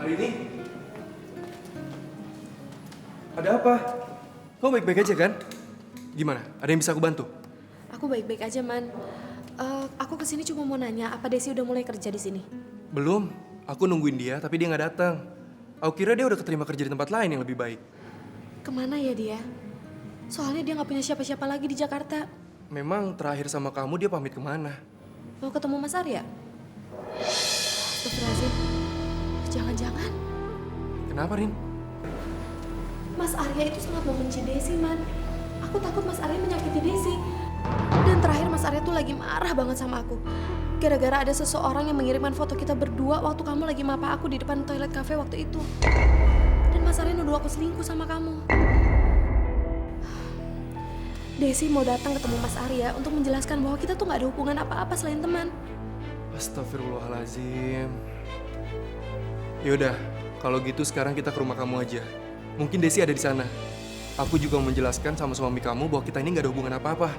Rini? Ada apa? Kau baik-baik aja kan? Gimana? Ada yang bisa aku bantu? Aku baik-baik aja, Man. Aku kesini cuma mau nanya, apa Desi udah mulai kerja di sini? Belum. Aku nungguin dia, tapi dia nggak datang. Aku kira dia udah keterima kerja di tempat lain yang lebih baik. Kemana ya dia? Soalnya dia nggak punya siapa-siapa lagi di Jakarta. Memang terakhir sama kamu dia pamit kemana? Mau ketemu Mas Arya? Astagfirullahaladzim. Jangan-jangan Kenapa, Rin? Mas Arya itu sangat membenci Desi, Man. Aku takut Mas Arya menyakiti Desi. Dan terakhir Mas Arya tuh lagi marah banget sama aku. Gara-gara ada seseorang yang mengirimkan foto kita berdua waktu kamu lagi mapa aku di depan toilet cafe waktu itu. Dan Mas Arya nuduh aku selingkuh sama kamu. Desi mau datang ketemu Mas Arya untuk menjelaskan bahwa kita tuh gak ada hubungan apa-apa selain teman. Astagfirullahaladzim. Yaudah, kalau gitu sekarang kita ke rumah kamu aja. Mungkin Desi ada di sana. Aku juga mau menjelaskan sama suami kamu bahwa kita ini gak ada hubungan apa-apa.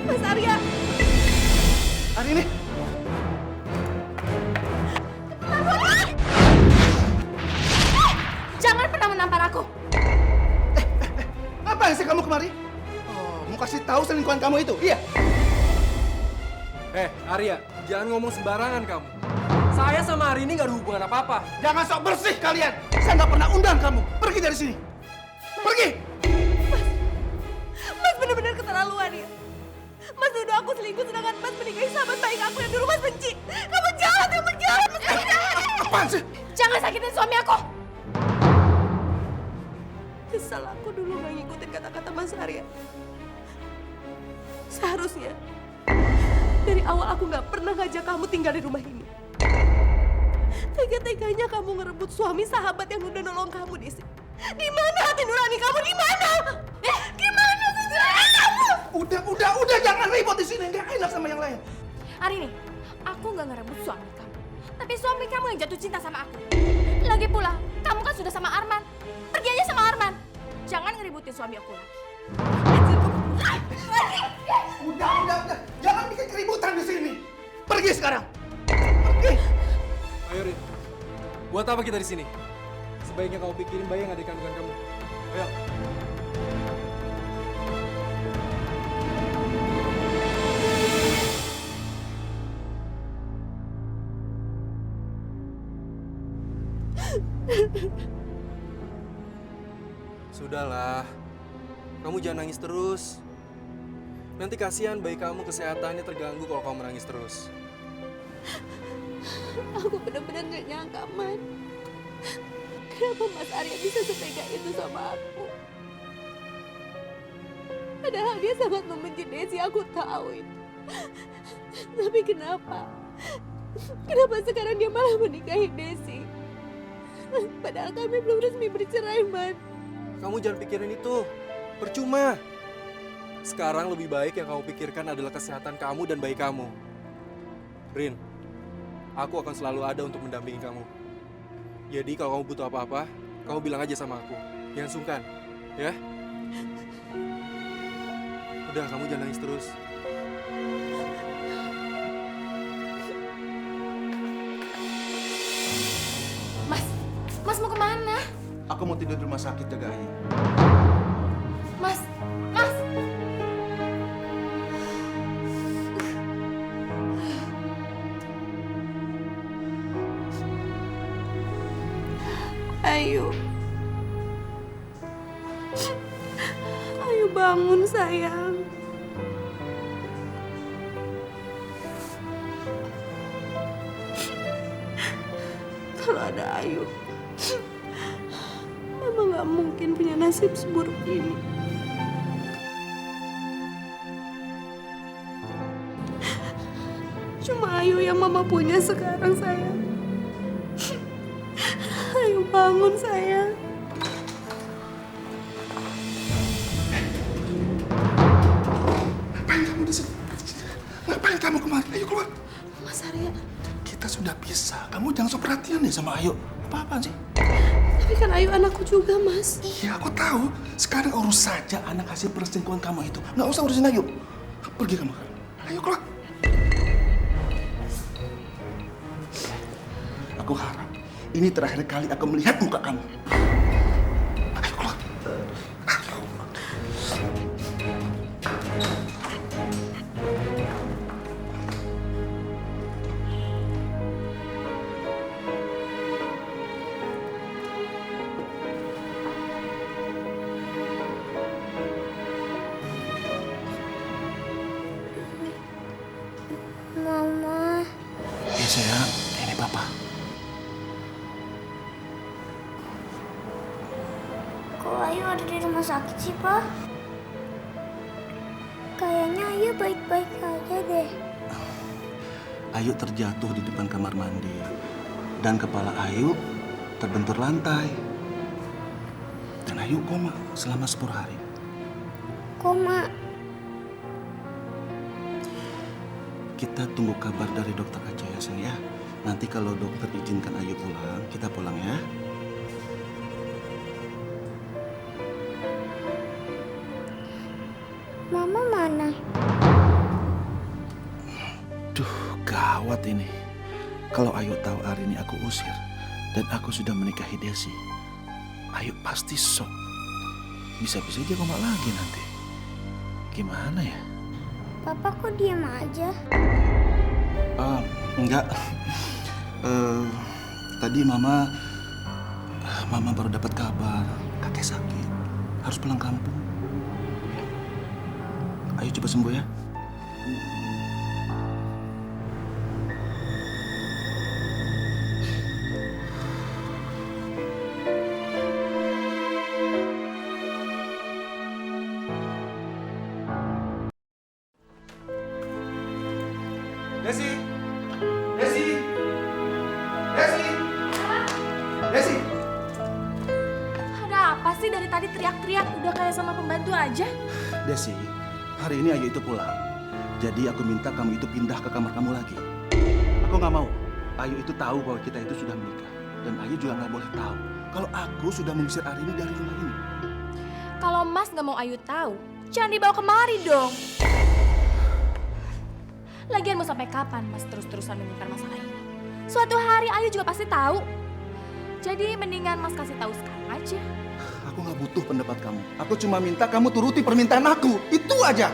Mas Arya! Hari ini Jangan pernah menampar aku! apa yang sih kamu kemari? Oh, mau kasih tahu selingkuhan kamu itu, iya? Arya, jangan ngomong sembarangan kamu. Saya sama Hari ini gak ada hubungan apa-apa. Jangan sok bersih kalian. Saya nggak pernah undang kamu. Pergi dari sini. Pergi. Mas benar-benar keterlaluan ya. Mas udah aku selingkuh sedangkan Mas menikahi sahabat baik aku yang dulu Mas benci. Kamu jahat, kamu jahat, Mas jahat. Apaan sih? Jangan sakitin suami aku. Kesal aku dulu gak ngikutin kata-kata Mas Arya. Seharusnya dari awal aku gak pernah ngajak kamu tinggal di rumah ini. Tega-teganya kamu ngerebut suami sahabat yang udah nolong kamu, Desi. Di mana hati nurani kamu? Di mana? Gimana sih kamu? Udah, jangan ribut di sini. Nggak enak sama yang lain. Hari ini, aku nggak ngerebut suami kamu. Tapi suami kamu yang jatuh cinta sama aku. Lagi pula, kamu kan sudah sama Arman. Pergi aja sama Arman. Jangan ngeributin suami aku lagi. Udah. Jangan bikin keributan di sini. Pergi sekarang. Pergi. Ayo, Rin. Buat apa kita di sini? Sebaiknya kamu pikirin bayi yang ada di kandungan kamu. Ayo. Sudahlah. Kamu jangan nangis terus. Nanti kasihan bayi kamu kesehatannya terganggu kalau kamu menangis terus. Aku benar-benar gak nyangka, Man. Kenapa Mas Arya bisa setega itu sama aku? Padahal dia sangat membenci Desi, aku tahu itu. Tapi kenapa? Kenapa sekarang dia malah menikahi Desi? Padahal kami belum resmi bercerai, Man. Kamu jangan pikirin itu. Percuma. Sekarang lebih baik yang kamu pikirkan adalah kesehatan kamu dan bayi kamu. Rin, aku akan selalu ada untuk mendampingi kamu. Jadi kalau kamu butuh apa-apa, kamu bilang aja sama aku. Jangan sungkan, ya? Udah, kamu jangan nangis terus. Mas mau kemana? Aku mau tidur di rumah sakit jaga Ayu. Mas. Ayu bangun, sayang. Kalau ada Ayu, Mama gak mungkin punya nasib seburuk ini. Cuma Ayu yang Mama punya sekarang, sayang. Ayu bangun, sayang. Ngapain keluar. Mas Arya, Kita sudah bisa. Kamu jangan sok perhatian deh sama Ayu. Apa-apaan sih? tapi kan Ayu anakku juga, Mas. Iya, aku tahu. Sekarang urus saja anak hasil perselingkuhan kamu itu. Nggak usah urusin Ayu. Pergi kamu. Ayo keluar. Aku harap ini terakhir kali aku melihat muka kamu. Ayo keluar. Ayo. Mama, Ya sayang, ini papa. kok Ayu ada di rumah sakit sih, Pak? Kayaknya Ayu baik-baik aja deh. Ayu terjatuh di depan kamar mandi. Dan kepala Ayu terbentur lantai. Dan Ayu koma selama 10 hari. Koma, Kita tunggu kabar dari dokter aja ya sayang ya. Nanti kalau dokter izinkan Ayu pulang, kita pulang ya. Mama mana? Duh, gawat ini. Kalau Ayu tahu hari ini aku usir dan aku sudah menikahi Desi, Ayu pasti shock. Bisa-bisa dia koma lagi nanti. Gimana ya? Papa kok diam aja? Enggak. Tadi Mama baru dapat kabar kakek sakit, harus pulang kampung. Ayo cepat sembuh ya. Desi! Desi! Desi! Desi! Ada apa sih dari tadi teriak-teriak udah kayak sama pembantu aja? Desi, hari ini Ayu itu pulang. Jadi aku minta kamu itu pindah ke kamar kamu lagi. Aku nggak mau Ayu itu tahu bahwa kita itu sudah menikah. Dan Ayu juga nggak boleh tahu kalau aku sudah mengusir Arini dari rumah ini. Kalau Mas nggak mau Ayu tahu, jangan dibawa kemari dong. Lagian mau sampai kapan Mas terus-terusan menyimpan masalah ini? Suatu hari Ayu juga pasti tahu. Jadi mendingan Mas kasih tahu sekarang aja. Aku nggak butuh pendapat kamu. Aku cuma minta kamu turuti permintaan aku. Itu aja.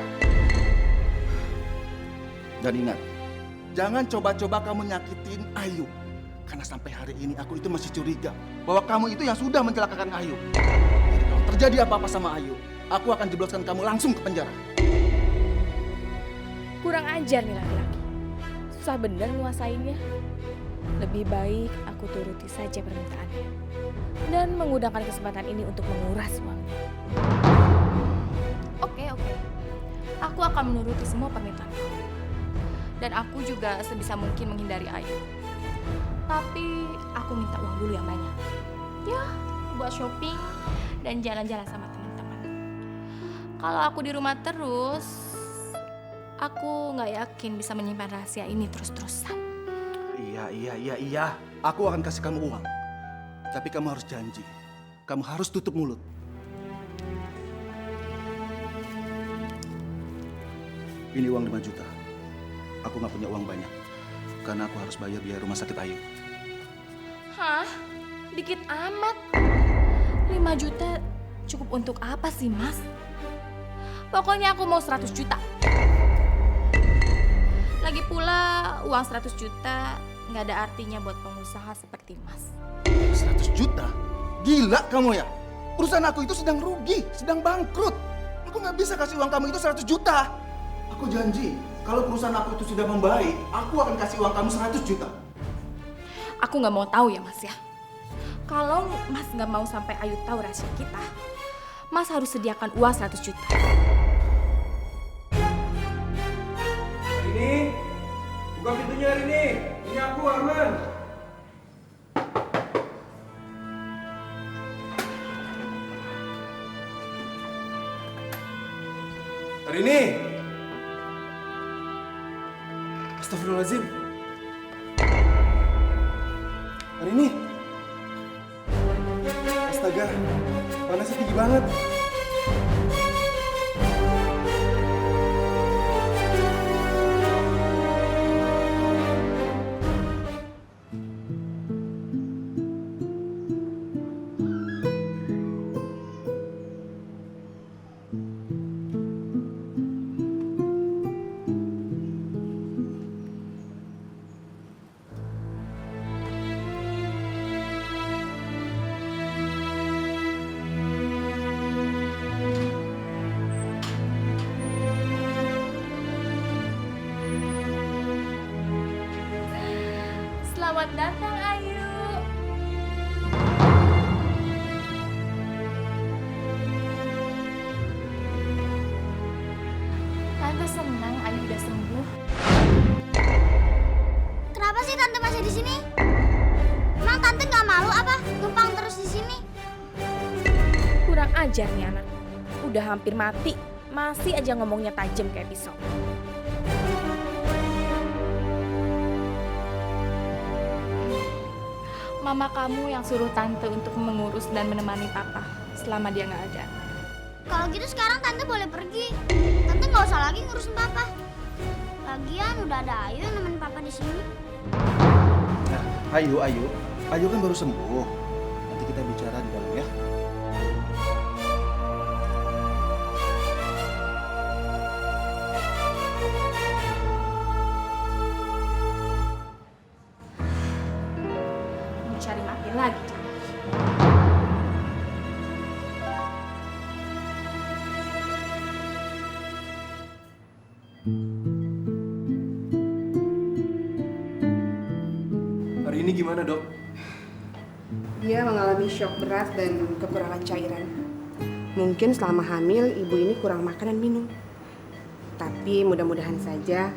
Dan ingat, jangan coba-coba kamu nyakitin Ayu. Karena sampai hari ini aku itu masih curiga bahwa kamu itu yang sudah mencelakakan Ayu. Jadi kalau terjadi apa-apa sama Ayu, aku akan jebloskan kamu langsung ke penjara. Kurang ajar nih laki-laki. Susah bener nguasainnya. Lebih baik aku turuti saja permintaannya. Dan menggunakan kesempatan ini untuk menguras uangnya. Oke. Aku akan menuruti semua permintaan kamu. Dan aku juga sebisa mungkin menghindari Ayu. Tapi aku minta uang dulu yang banyak. Ya, buat shopping dan jalan-jalan sama teman-teman. Kalau aku di rumah terus, aku nggak yakin bisa menyimpan rahasia ini terus-terusan. Iya. Aku akan kasih kamu uang. Tapi kamu harus janji. Kamu harus tutup mulut. Ini uang 5 juta. Aku nggak punya uang banyak. Karena aku harus bayar biaya rumah sakit Ayu. Hah? Dikit amat. 5 juta cukup untuk apa sih, Mas? Pokoknya aku mau 100 juta. Lagi pula uang 100 juta nggak ada artinya buat pengusaha seperti Mas. 100 juta? Gila kamu ya? Perusahaan aku itu sedang rugi, sedang bangkrut. Aku nggak bisa kasih uang kamu itu 100 juta. Aku janji, kalau perusahaan aku itu sudah membaik, aku akan kasih uang kamu 100 juta. Aku nggak mau tahu ya, Mas ya. Kalau Mas nggak mau sampai Ayu tahu rahasia kita, Mas harus sediakan uang 100 juta. Arini! Buka pintunya Arini! Ini aku, Arman! Arini! Astagfirullahaladzim. Arini. Astaga, panasnya tinggi banget. Selamat datang, Ayu. Tante senang Ayu udah sembuh. Kenapa sih tante masih di sini? Emang tante nggak malu apa numpang terus di sini? Kurang ajar nih anak. Udah hampir mati, masih aja ngomongnya tajam kayak pisau. Mama kamu yang suruh tante untuk mengurus dan menemani papa selama dia nggak ada. Kalau gitu sekarang tante boleh pergi. Tante nggak usah lagi ngurusin papa. Lagian udah ada Ayu yang nemenin papa di sini. Nah, Ayu kan baru sembuh. Nanti kita bicara di dalam ya. Mau cari mati lagi. Hari ini gimana, Dok? Dia mengalami shock berat dan kekurangan cairan. Mungkin selama hamil ibu ini kurang makan dan minum. Tapi mudah-mudahan saja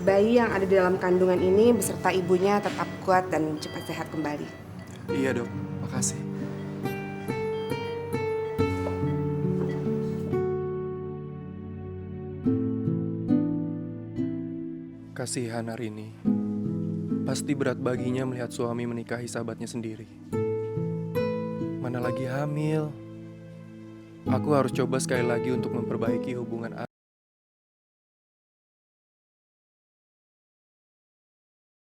bayi yang ada di dalam kandungan ini beserta ibunya tetap kuat dan cepat sehat kembali. Iya, Dok. Makasih. Kasihan Arini. Pasti berat baginya melihat suami menikahi sahabatnya sendiri. Mana lagi hamil. Aku harus coba sekali lagi untuk memperbaiki hubungan